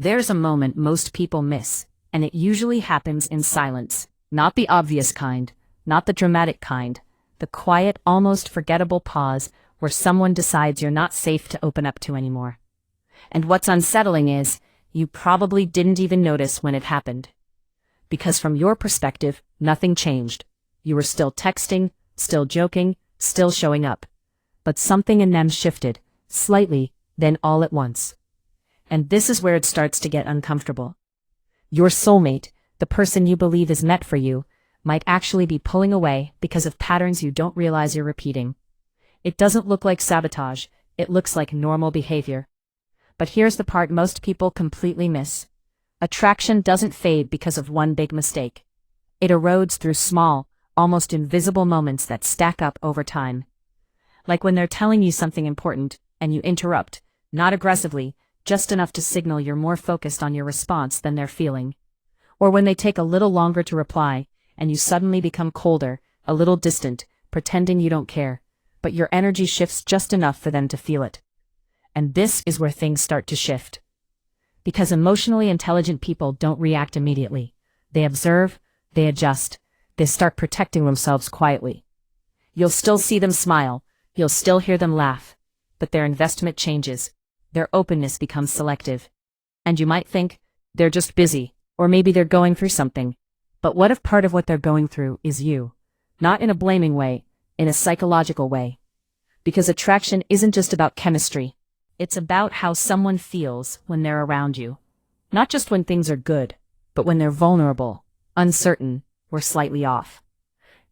There's a moment most people miss, and it usually happens in silence. Not the obvious kind, not the dramatic kind, the quiet, almost forgettable pause where someone decides you're not safe to open up to anymore. And what's unsettling is, you probably didn't even notice when it happened. Because from your perspective, nothing changed. You were still texting, still joking, still showing up. But something in them shifted, slightly, then all at once. And this is where it starts to get uncomfortable. Your soulmate, the person you believe is meant for you, might actually be pulling away because of patterns you don't realize you're repeating. It doesn't look like sabotage, it looks like normal behavior. But here's the part most people completely miss. Attraction doesn't fade because of one big mistake. It erodes through small, almost invisible moments that stack up over time. Like when they're telling you something important, and you interrupt, not aggressively, just enough to signal you're more focused on your response than they're feeling. Or when they take a little longer to reply, and you suddenly become colder, a little distant, pretending you don't care, but your energy shifts just enough for them to feel it. And this is where things start to shift. Because emotionally intelligent people don't react immediately. They observe, they adjust, they start protecting themselves quietly. You'll still see them smile, you'll still hear them laugh, but their investment changes, their openness becomes selective. And you might think, they're just busy, or maybe they're going through something. But what if part of what they're going through is you? Not in a blaming way, in a psychological way. Because attraction isn't just about chemistry. It's about how someone feels when they're around you. Not just when things are good, but when they're vulnerable, uncertain, or slightly off.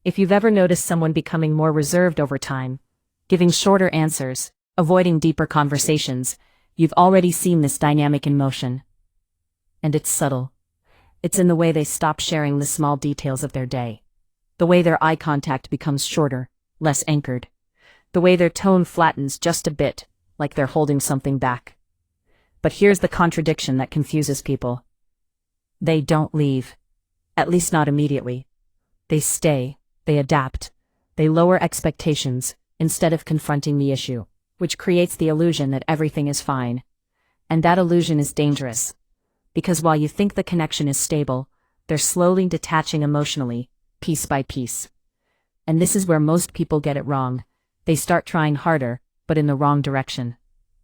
If you've ever noticed someone becoming more reserved over time, giving shorter answers, avoiding deeper conversations, you've already seen this dynamic in motion. And it's subtle. It's in the way they stop sharing the small details of their day. The way their eye contact becomes shorter, less anchored. The way their tone flattens just a bit, like they're holding something back. But here's the contradiction that confuses people. They don't leave. At least not immediately. They stay, they adapt, they lower expectations, instead of confronting the issue, which creates the illusion that everything is fine. And that illusion is dangerous. Because while you think the connection is stable, they're slowly detaching emotionally, piece by piece. And this is where most people get it wrong. They start trying harder, but in the wrong direction.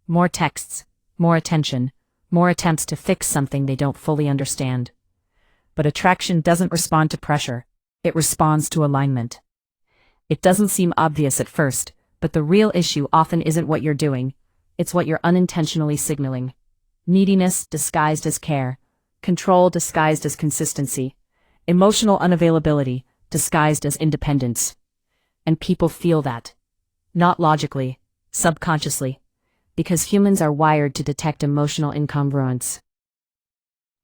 More texts, more attention, more attempts to fix something they don't fully understand. But attraction doesn't respond to pressure, it responds to alignment. It doesn't seem obvious at first, but the real issue often isn't what you're doing, it's what you're unintentionally signaling. Neediness disguised as care, control disguised as consistency, emotional unavailability disguised as independence. And people feel that. Not logically, subconsciously, because humans are wired to detect emotional incongruence.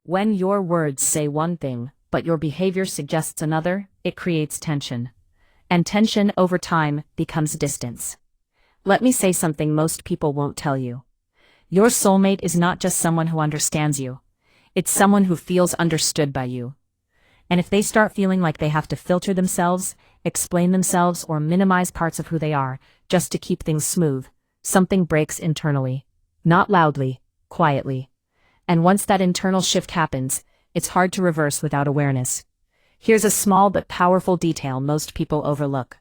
When your words say one thing, but your behavior suggests another, it creates tension. And tension over time becomes distance. Let me say something most people won't tell you. Your soulmate is not just someone who understands you. It's someone who feels understood by you. And if they start feeling like they have to filter themselves, explain themselves, or minimize parts of who they are, just to keep things smooth, something breaks internally. Not loudly, quietly. And once that internal shift happens, it's hard to reverse without awareness. Here's a small but powerful detail most people overlook.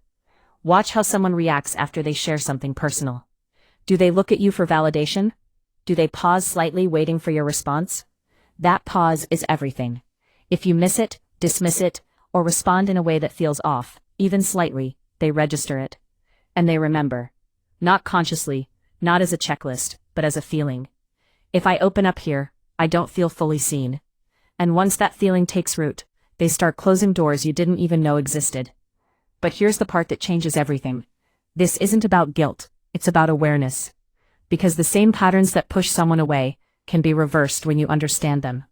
Watch how someone reacts after they share something personal. Do they look at you for validation? Do they pause slightly, waiting for your response? That pause is everything. If you miss it, dismiss it, or respond in a way that feels off, even slightly, they register it. And they remember. Not consciously, not as a checklist, but as a feeling. If I open up here, I don't feel fully seen. And once that feeling takes root, they start closing doors you didn't even know existed. But here's the part that changes everything. This isn't about guilt, it's about awareness. Because the same patterns that push someone away can be reversed when you understand them.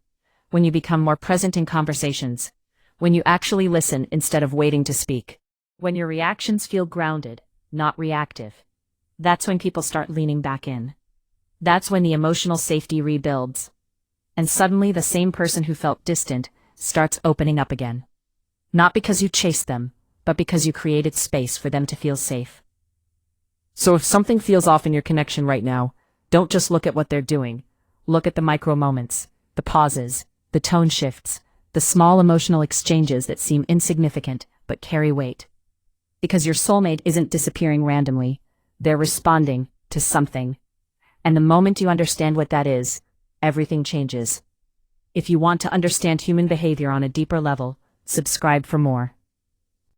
When you become more present in conversations. When you actually listen instead of waiting to speak. When your reactions feel grounded, not reactive. That's when people start leaning back in. That's when the emotional safety rebuilds. And suddenly the same person who felt distant starts opening up again. Not because you chased them, but because you created space for them to feel safe. So if something feels off in your connection right now, don't just look at what they're doing. Look at the micro moments. The pauses, the tone shifts, the small emotional exchanges that seem insignificant but carry weight. Because your soulmate isn't disappearing randomly, they're responding to something. And the moment you understand what that is, everything changes. If you want to understand human behavior on a deeper level, subscribe for more.